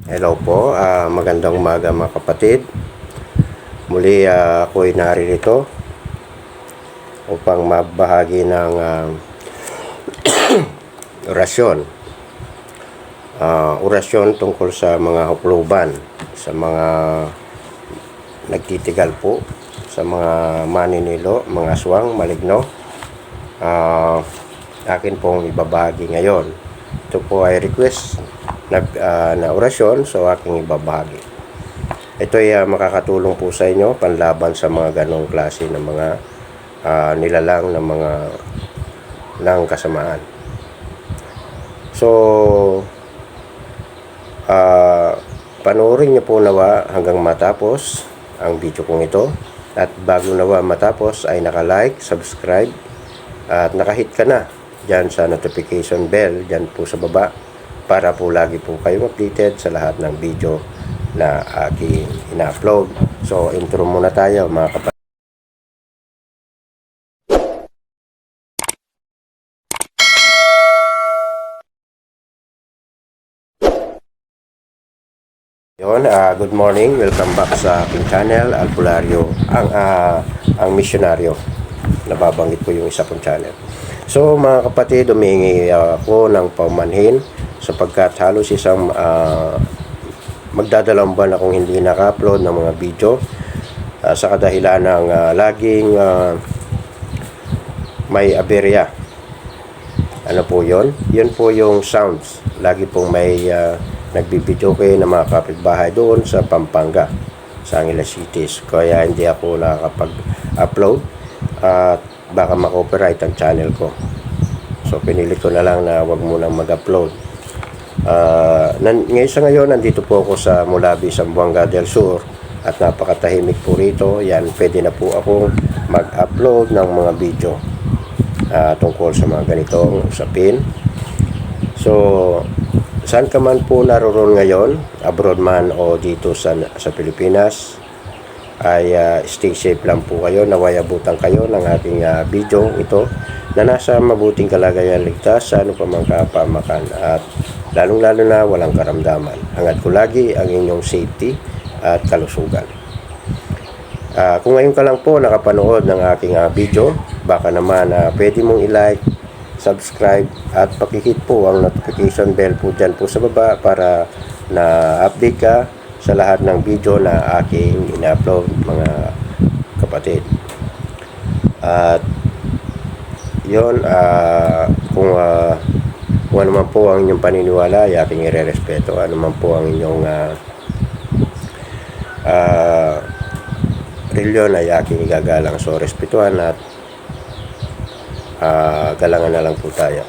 Hello po, magandang umaga mga kapatid. Muli ako ay naririto upang magbahagi ng orasyon. Orasyon tungkol sa mga hukluban, sa mga nagtitigal po, sa mga maninilo, mga aswang, maligno. Akin pong ibabahagi ngayon. Ito po ay request na orasyon, so aking ibabahagi. Ito ay makakatulong po sa inyo panlaban sa mga ganong klase ng mga nilalang ng mga ng kasamaan. So panoorin niyo po nawa hanggang matapos ang video kong ito, at bago nawa matapos ay naka-like, subscribe at nakahit ka na dyan sa notification bell dyan po sa baba, para po lagi po kayong updated sa lahat ng video na aking ina-upload. So, intro muna tayo mga kapatid. Yun, good morning. Welcome back sa aking channel, Albularyo, ang misyonaryo. Nababanggit ko yung isa kong channel. So, mga kapatid, humingi ako ng paumanhin sapagkat halos isang magdadalawang buwan akong hindi naka-upload ng mga video sa kadahilan ng laging may aberya. Ano po yon? Yun po yung sounds. Lagi pong may nagbibideo kayo ng mga kapitbahay doon sa Pampanga, sa Angeles City. Kaya hindi ako nakakapag-upload at baka ma-copyright ang channel ko. So pinili ko na lang na wag munang mag-upload. Ngayon nandito po ako sa Mulabi, Zamboanga del Sur, at napakatahimik po rito. Yan, pwede na po akong mag-upload ng mga video tungkol sa mga ganitong usapin. So saan ka man po naroon ngayon, abroad man o dito sa Pilipinas, ay stay safe lang po kayo. Naway abutan kayo ng ating video ito na nasa mabuting kalagayan, ligtas sa ano pa mang kapamakan, at lalong-lalo na walang karamdaman. Hangad ko lagi ang inyong safety at kalusugan. Kung ngayon ka lang po nakapanood ng aking video, baka naman pwede mong i-like, subscribe at pakihit po ang notification bell po dyan po sa baba para na-update ka sa lahat ng video na aking ina-upload, mga kapatid. At yun, kung ano man po ang inyong paniniwala, ay aking irerespeto. Ano man po ang inyong reliyon, ay aking igagalang. So respetuhan at galangan na lang po tayo.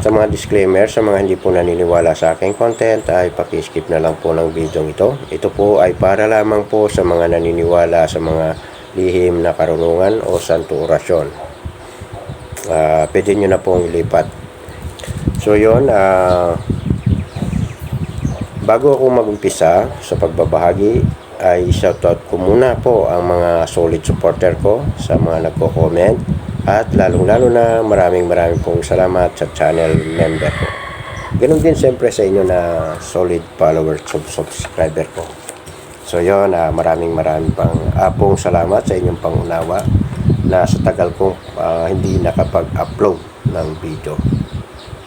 Sa mga disclaimer, sa mga hindi po naniniwala sa aking content, ay paki-skip na lang po ng video ito. Ito po ay para lamang po sa mga naniniwala sa mga lihim na karunungan o santo orasyon. Pwede nyo na pong ilipat. So yun, bago ako mag-umpisa sa pagbabahagi, ay shoutout ko muna po ang mga solid supporter ko, sa mga nagko-comment, at lalong-lalo na maraming pong salamat sa channel member ko. Ganun din siyempre sa inyo na solid followers, subscriber ko. So yun, maraming pong salamat sa inyong pangunawa na sa tagal kong hindi nakapag-upload ng video.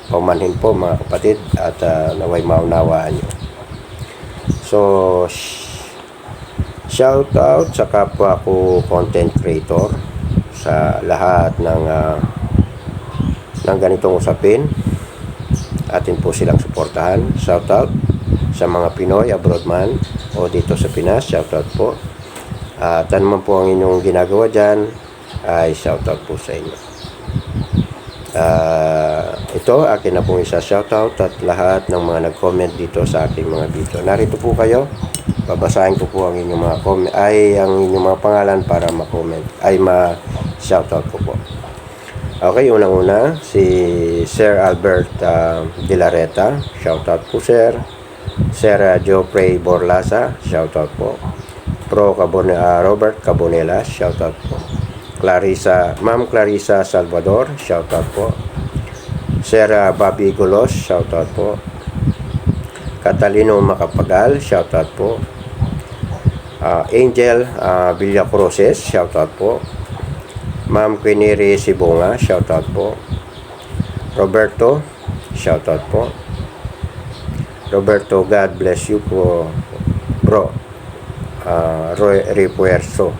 Paumanhin po mga kapatid, at naway maunawaan nyo. So shout out sa kapwa ko content creator sa lahat ng ganitong usapin. Atin po silang suportahan. Shout out sa mga Pinoy abroad man o dito sa Pinas, shout out po. At ano man po ang inyong ginagawa dyan, ay shout out po sa inyo. Ito akin na pong isa shout out, at lahat ng mga nag-comment dito sa aking mga video. Narito po kayo. Babasahin ko po ang inyong mga comment, ay ang inyong mga pangalan para ma-comment, ay ma-shoutout ko po. Okay, unang-una si Sir Albert De La Reta, shoutout po sir. Sir Geoffrey Borlasa, shoutout po. Robert Cabonela, shoutout po. Ma'am Clarissa Salvador, shoutout po. Sir Bobby Golos, shoutout po. Catalino Macapagal, shoutout po. Angel Villacroses, shoutout po. Ma'am Quiniri Sibunga, shoutout po. Roberto, shoutout po. Roberto, God bless you po, bro. Roy Repuerso.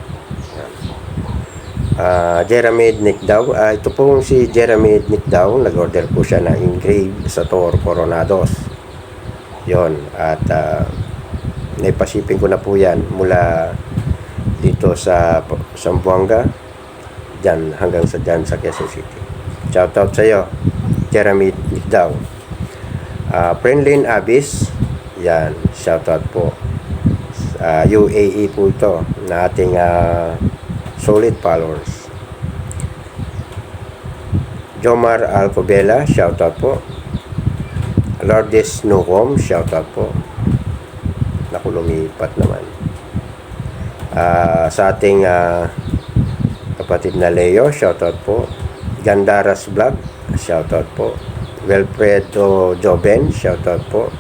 Jeremy Nick daw. Ito pong si Jeremy Nick daw. Nag-order po siya ng engraved sa Tor Coronados. Yon. At naipasipin ko na po yan mula dito sa Zamboanga dyan hanggang sa Quezon City. Shoutout sa iyo, Jeremy Nick daw. Prenlin Abis, yan, shoutout po. UAE po ito na ating solid followers. Jomar Alcobela, shoutout po. Lourdes Nucom, shoutout po. Naku, lumipat naman. Sa ating kapatid na Leo, shoutout po. Gandaras Vlog, shoutout po. Wilfredo Joben, shoutout po.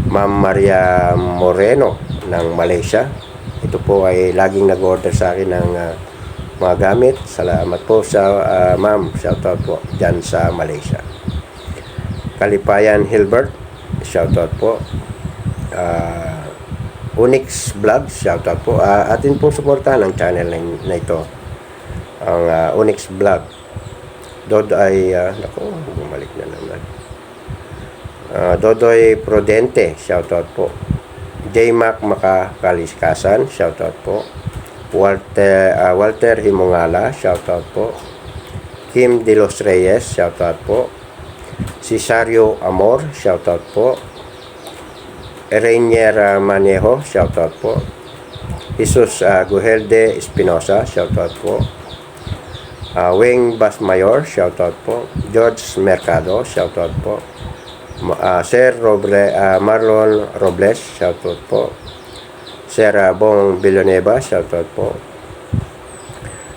Ma'am Maria Moreno ng Malaysia. Ito po ay laging nag-order sa akin ng mga gamit. Salamat po sa ma'am, shoutout po dyan sa Malaysia. Kalipayan Hilbert, shoutout po. Onyx Vlog, shoutout po. Atin pong suportahan ang channel na ito, ang Onyx Vlog. Dodoy, naku, bumalik na naman. Dodoy Prudente, shoutout po. J-Mac Makakaliskasan, shoutout po. Walter Himongala, shoutout po. Kim De Los Reyes, shoutout po. Cesario Amor, shoutout po. Reinier Manejo, shoutout po. Jesus Guhelde Espinosa, shoutout po. Wing Basmayor, shoutout po. George Mercado, shoutout po. Sir Marlon Robles, shoutout po. Sir Bong Villanueva, shoutout po.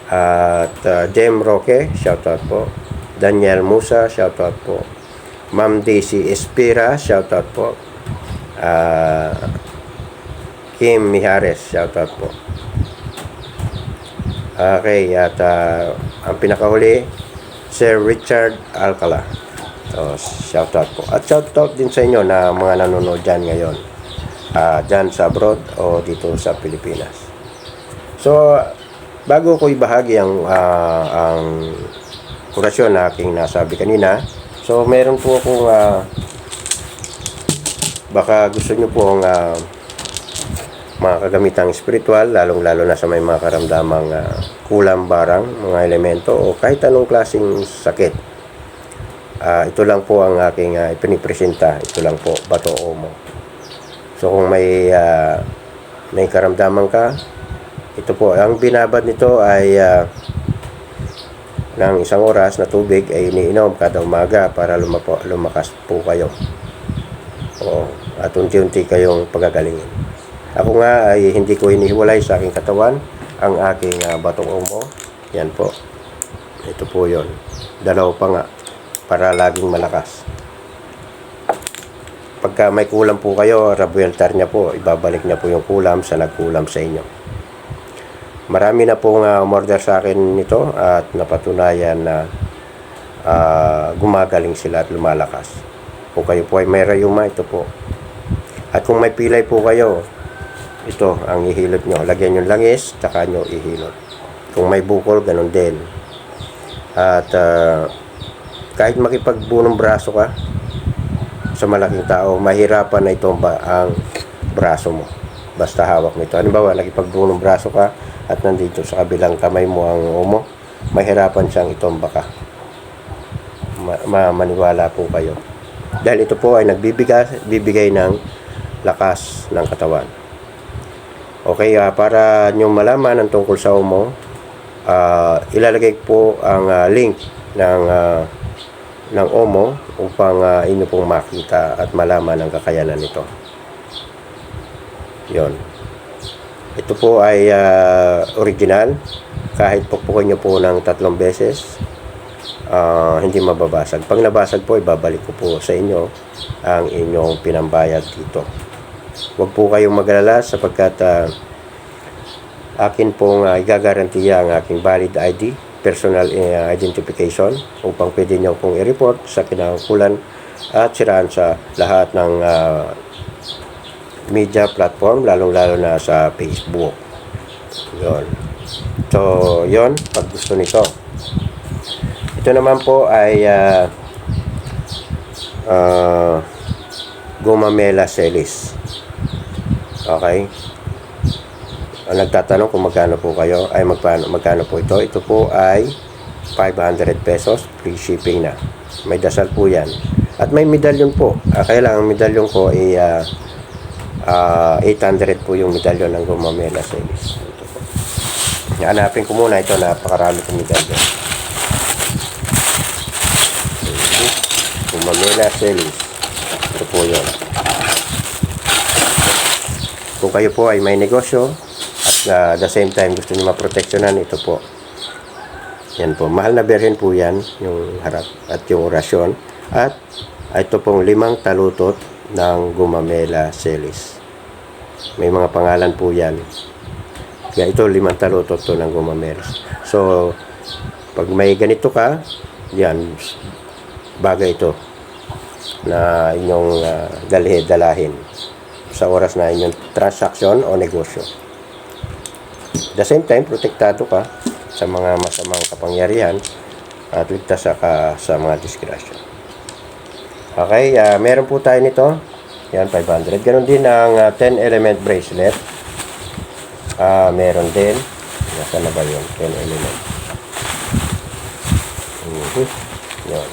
At Jem Roque, shoutout po. Daniel Musa, shoutout po. Ma'am Daisy Espira, shoutout po. Kim Mijares, shoutout po. Okay, at ang pinakahuli, Sir Richard Alcala. Shoutout po. At shoutout din sa inyo na mga nanonood dyan ngayon. Dyan sa abroad o dito sa Pilipinas. So, bago ko ibahagi ang orasyon na aking nasabi kanina, so meron po akong baka gusto nyo po ang mga kagamitang spiritual, lalong-lalo na sa may mga karamdamang kulang barang, mga elemento o kahit anong klaseng sakit. Ito lang po ang aking ipinipresenta. Ito lang po, Bato Omo. So kung may karamdaman ka, ito po, ang binabad nito ay ng 1 oras na tubig ay iniinom kada umaga para lumakas po kayo. At unti-unti kayong pagagalingin. Ako nga ay hindi ko hinihiwalay sa aking katawan ang aking Batong Omo. Yan po. Ito po yon. Dalaw pa nga para laging malakas. Pagka may kulam po kayo, rabueltar niya po. Ibabalik niya po yung kulam sa nagkulam sa inyo. Marami na pong umorder sa akin nito at napatunayan na gumagaling sila at lumalakas. Kung kayo po ay may rayuma, ito po. At kung may pilay po kayo, ito ang ihilot nyo. Lagyan yung langis, tsaka nyo ihilot. Kung may bukol, ganun din. At kahit makipagbunong braso ka sa malaking tao, mahirapan na itomba ang braso mo. Basta hawak nito. Halimbawa, nakipagbunong braso ka at nandito sa kabilang kamay mo ang umo, mahirapan siyang itomba ka. Maniwala po kayo. Dahil ito po ay nagbibigay ng lakas ng katawan. Okay, para nyo malaman ang tungkol sa Omo, ilalagay po ang link ng Omo upang inyo pong makita at malaman ang kakayanan nito. Yon. Ito po ay original. Kahit pukpukin nyo po ng 3 beses, hindi mababasag. Pag nabasag po, ibabalik ko po sa inyo ang inyong pinambayad dito. Huwag po kayong mag-alala sapagkat akin pong igagarantiya ang aking valid ID, personal identification, upang pwede nyo pong i-report sa kinangkulan at siraan sa lahat ng media platform, lalong-lalo na sa Facebook. Yun. So, yun, pag gusto nito. Ito naman po ay Gumamela Celis. Okay? Nagtatanong kung magkano po kayo, ay magkano po ito. Ito po ay 500 pesos, free shipping na. May dasal po yan. At may medalyon po. Kaya lang, ang medalyon ko ay 800 po yung medalyon ng Gumamela Celis. Ito po. Hanapin ko muna ito, napakarami kong medalyon. Gumamela Celis. Ito po yun. Kung kayo po ay may negosyo at the same time gusto niyo maproteksyonan, ito po. Yan po. Mahal na berhen po yan, yung harap at yung orasyon. At ito pong 5 talutot ng Gumamela Celis. May mga pangalan po yan. Kaya ito 5 talutot to ng Gumamela. So, pag may ganito ka, yan, bagay ito na inyong dalahin sa oras na inyong transaksyon o negosyo. The same time, protektado ka sa mga masamang kapangyarihan at ligtas ka sa mga disgrasya. Okay, meron po tayo nito. Yan, 500. Ganon din ang 10 element bracelet. Meron din. Nasaan na ba yun? 10 element. Yan.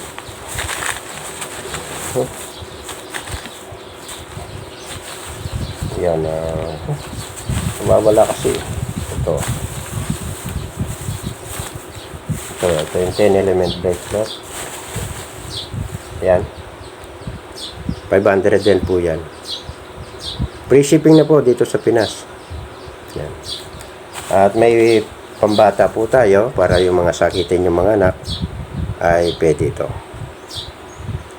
Yan. Mawala kasi. Ito yung 10 element bracelet. Yan. 500 din po yan. Free shipping na po dito sa Pinas. Yan. At may pambata po tayo para yung mga sakitin yung mga anak ay pwede ito.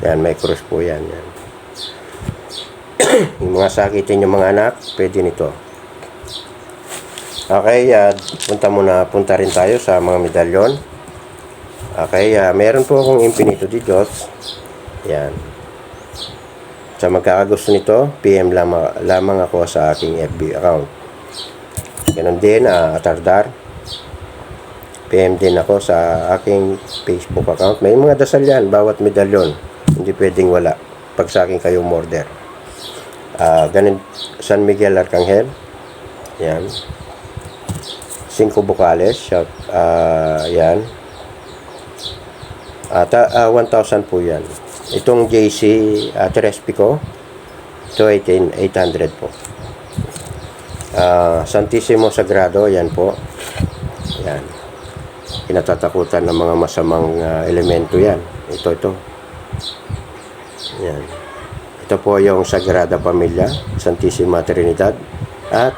Yan, may cross po yan. Yan. Yung mga sakitin yung mga anak, pwede nito. Okay, punta rin tayo sa mga medalyon. Okay, meron po akong Infinito di Diyos. Yan. Sa magkakagusto nito, PM lamang ako sa aking FB account. Ganon din, Atardar. PM din ako sa aking Facebook account. May mga dasal yan, bawat medalyon. Hindi pwedeng wala pag sa akin kayo order. Ganon, San Miguel Arcangel. Yan. 5 bukales. Yan. 1,000 po yan. Itong JC Terespico, ito 800 po. Santissimo Sagrado, yan po. Yan. Kinatatakutan ng mga masamang elemento yan. Ito. Yan. Ito po yung Sagrada Familia, Santissima Trinidad, at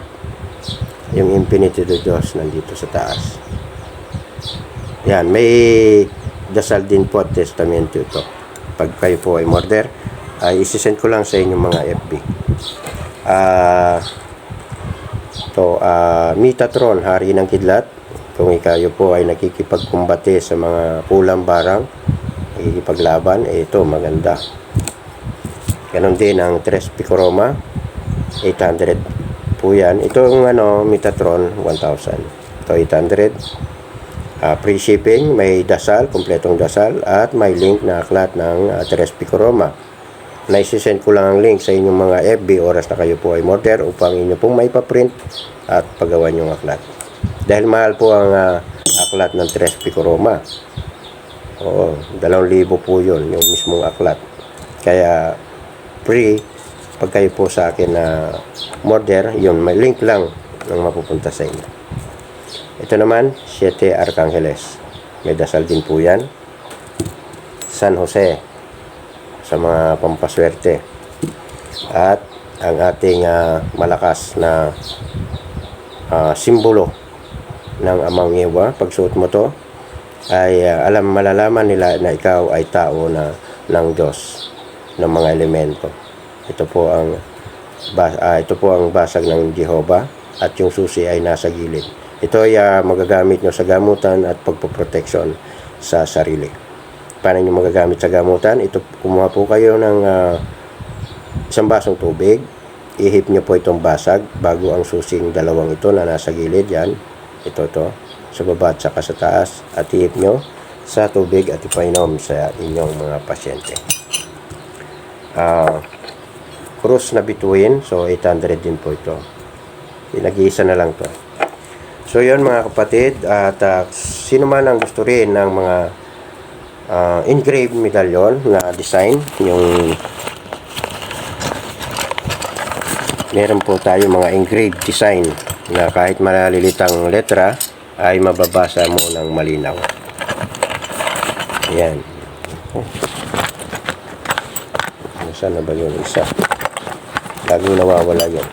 yung Infinito de Dios nandito sa taas. Yan, may dasal din po at testamento ito. Pag kayo po ay order, ay isisend ko lang sa inyong mga FB. Metatron, Hari ng Kidlat. Kung kayo po ay nakikipagkumbate sa mga kulang barang, nakikipaglaban, ito maganda. Ganon din ang Tres Picoroma, 800 po yan. Itong Metatron, 1,000. Ito 800. Free shipping, may dasal, kompletong dasal, at may link na aklat ng Tres Picoroma. Naisisend ko lang ang link sa inyong mga FB oras na kayo po ay order upang inyo pong may paprint at pagawan yung aklat. Dahil mahal po ang aklat ng Tres Picoroma. Oo, 2,000 po yun, yung mismong aklat. Kaya free, pag kayo po sa akin na order, yun, may link lang ang mapupunta sa inyo. Ito naman, 7 Arcangeles. May dasal din po yan. San Jose, sa mga pampaswerte. At ang ating malakas na simbolo ng Amang Ewa. Pag suot mo to, ay malalaman nila na ikaw ay tao na ng Diyos, ng mga elemento. Ito po ang basag ng Jehovah, at yung susi ay nasa gilid. Ito ay magagamit nyo sa gamutan at pagpoproteksyon sa sarili. Paano nyo magagamit sa gamutan? Ito, kumuha po kayo ng isang basong tubig, ihip nyo po itong basag bago ang susing dalawang ito na nasa gilid, yan, ito sa baba at saka sa taas, at ihip nyo sa tubig at ipainom sa inyong mga pasyente. Krus na bituin, so 800 din po ito. Nag-iisa na lang to. So yun mga kapatid, at sino man ang gusto rin ng mga engraved medallion na design, yung meron po tayo mga engraved design na kahit malilitang letra ay mababasa mo ng malinaw. Ayan. Saan na ba yung isa? Laging nawawala yun.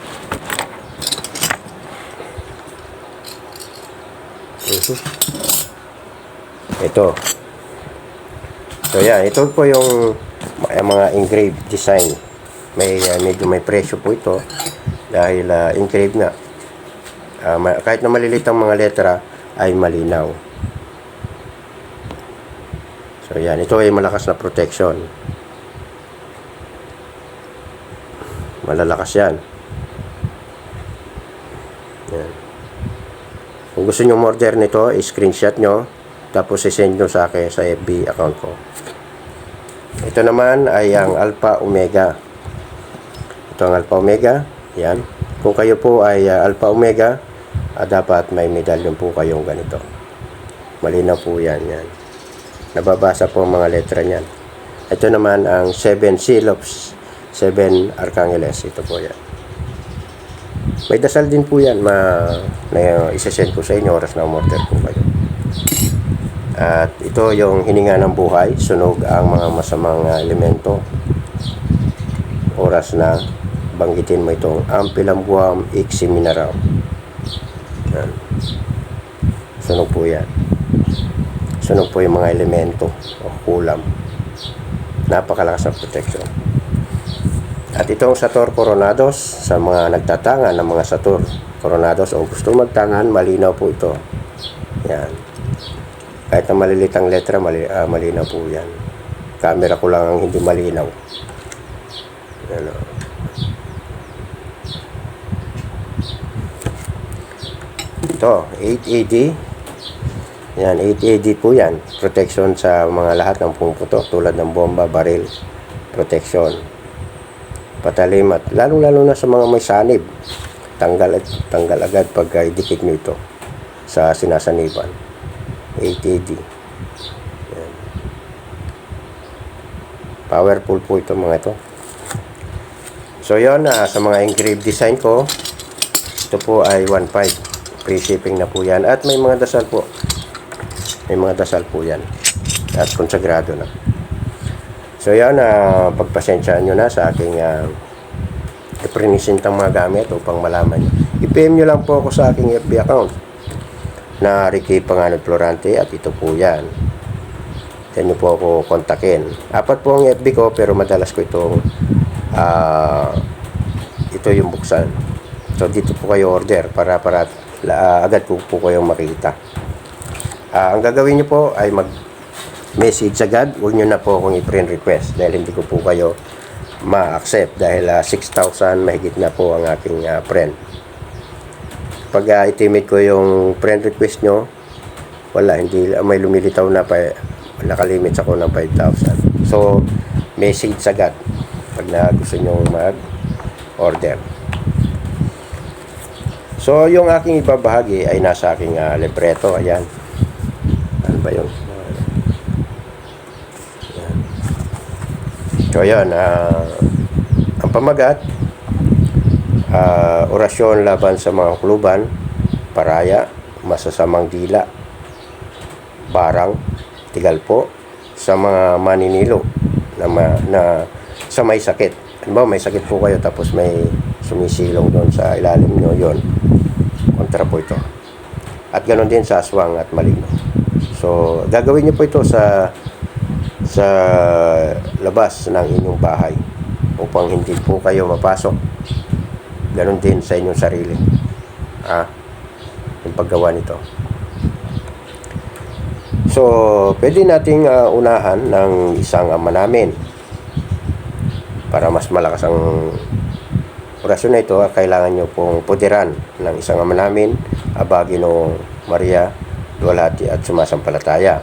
Ito. So yeah, ito po yung mga engraved design. Medyo may presyo po ito dahil engraved nga. Kahit na malilit ang mga letra ay malinaw. So yan, ito ay malakas na protection. Malalakas yan. Yan. Kung gusto nyo order nito, i-screenshot nyo, tapos i-send nyo sa akin sa FB account ko. Ito naman ay ang Alpha Omega. Ito ang Alpha Omega. Yan. Kung kayo po ay Alpha Omega, dapat may medallion po kayong ganito. Malinaw po yan. Yan. Nababasa po ang mga letra niyan. Ito naman ang 7 Seal of 7 Archangeles. Ito po yan. May dasal din po yan na isa-send ko sa inyo oras na umorder po kayo. At ito yung hininga ng buhay. Sunog ang mga masamang elemento. Oras na banggitin mo itong Ampilambuam Ixi Mineral. Yan. Sunog po yan. Sunog po yung mga elemento o kulam. Napakalakas ng protection. At itong Sator Coronados, sa mga nagtatangan ng mga Sator Coronados o gusto magtangan, malinaw po ito. Yan. Kahit na malilitang letra, malinaw po yan. Camera ko lang ang hindi malinaw. Yan o. Ito, 8AD. Yan, 8AD po yan. Protection sa mga lahat ng pumuputok tulad ng bomba, baril. Protection. Patalim at lalong-lalo na sa mga may sanib. Tanggal agad pag idikit nyo ito sa sinasaniban. 8AD. Yan. Powerful po ito mga ito. So yun, sa mga engraved design ko, ito po ay 1.5. Free shipping na po yan. At may mga dasal po. May mga dasal po yan. At konsagrado na. So yan, pagpasensyaan nyo na sa aking iprinisintang mga gamit upang malaman nyo. I-PM nyo lang po ako sa aking FB account na Ricky Panganod Florante, at ito po yan. Yan nyo po ako kontakin. 4 po ang FB ko, pero madalas ko itong ito yung buksan. So dito po kayo order para agad po kayong makita. Ang gagawin nyo po ay mag-message agad. Huwag nyo na po akong i-friend request dahil hindi ko po kayo ma-accept dahil 6,000 mahigit na po ang aking friend. Pag itimate ko yung friend request nyo, wala, hindi, may lumilitaw na pa, nakalimit ako ng 5,000. So, message agad pag gusto nyo mag-order. So, yung aking ibabahagi ay nasa aking libreto. Ayan. Ano ba yun? Ayan. So, ayan. Ang pamagat, orasyon laban sa mga kuluban, paraya, masasamang dila, barang, tigalpo, sa mga maninilo na sa may sakit. Ano ba, may sakit po kayo tapos may sumisilong doon sa ilalim nyo, yon kontra po ito. At ganoon din sa aswang at maligno. So So, gagawin niyo po ito sa labas ng inyong bahay upang hindi po kayo mapasok. Ganon din sa inyong sarili. Yung paggawa nito. So, pwede nating unahan ng isang ama namin para mas malakas ang orasyon na ito. Kailangan nyo pong pudiran ng isang ama namin, Aba Ginoong Maria, luwalhati at sumasampalataya.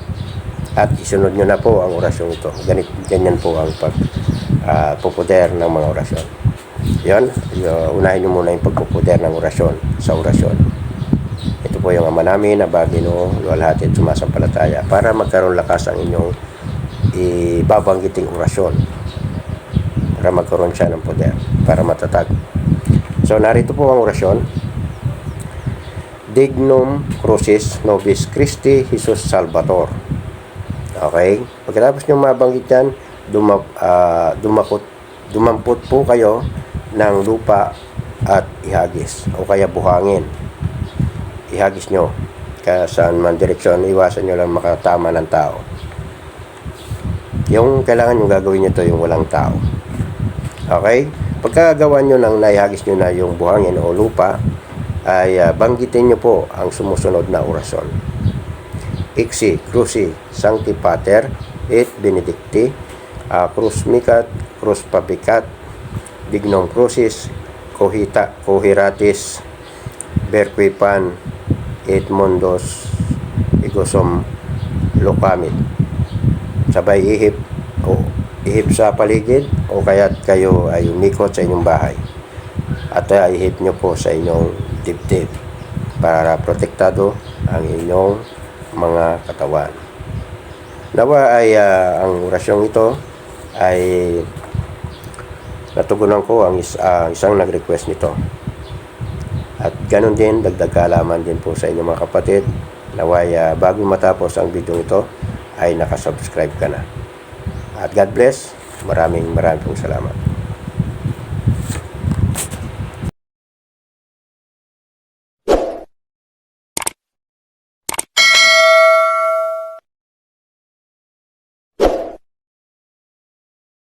At isunod nyo na po ang orasyon ito. Ganyan po ang pagpupuder ng mga orasyon. Yan, unahin nyo muna yung pagpupuder ng orasyon sa orasyon. Ito po yung ama namin, Aba Ginoong luwalhati at sumasampalataya, para magkaroon lakas ang inyong ibabanggiting orasyon, para magkaroon siya ng poder, para matatag. So, narito po ang orasyon. Dignum Crucis Nobis Christi Jesus Salvator. Okay? Pagkatapos nyo mabanggit yan, dumampot po kayo ng lupa at ihagis, o kaya buhangin. Ihagis nyo. Kaya saan man direksyon, iwasan nyo lang makatama ng tao. Yung kailangan nyo gagawin nyo to, yung walang tao. Okay? Pagkagawa nyo ng naihagis nyo na yung buhangin o lupa, ay banggitin nyo po ang sumusunod na orasyon. Ixi Cruci Sancti Pater et Benedicti Crus Micat Crus Papicat Dignum Crucis Cohiratis Berquipan et Mundos Igosum Locamit. Sabay ihip sa paligid, o kaya't kayo ay umikot sa inyong bahay at ihip nyo po sa inyong dibdib para protektado ang inyong mga katawan. Nawa ay ang orasyong ito ay natugunan ko ang isang nag-request nito. At ganun din, dagdag kaalaman din po sa inyong mga kapatid. Nawa bago matapos ang video ito ay nakasubscribe ka na. At God bless. Maraming pong salamat.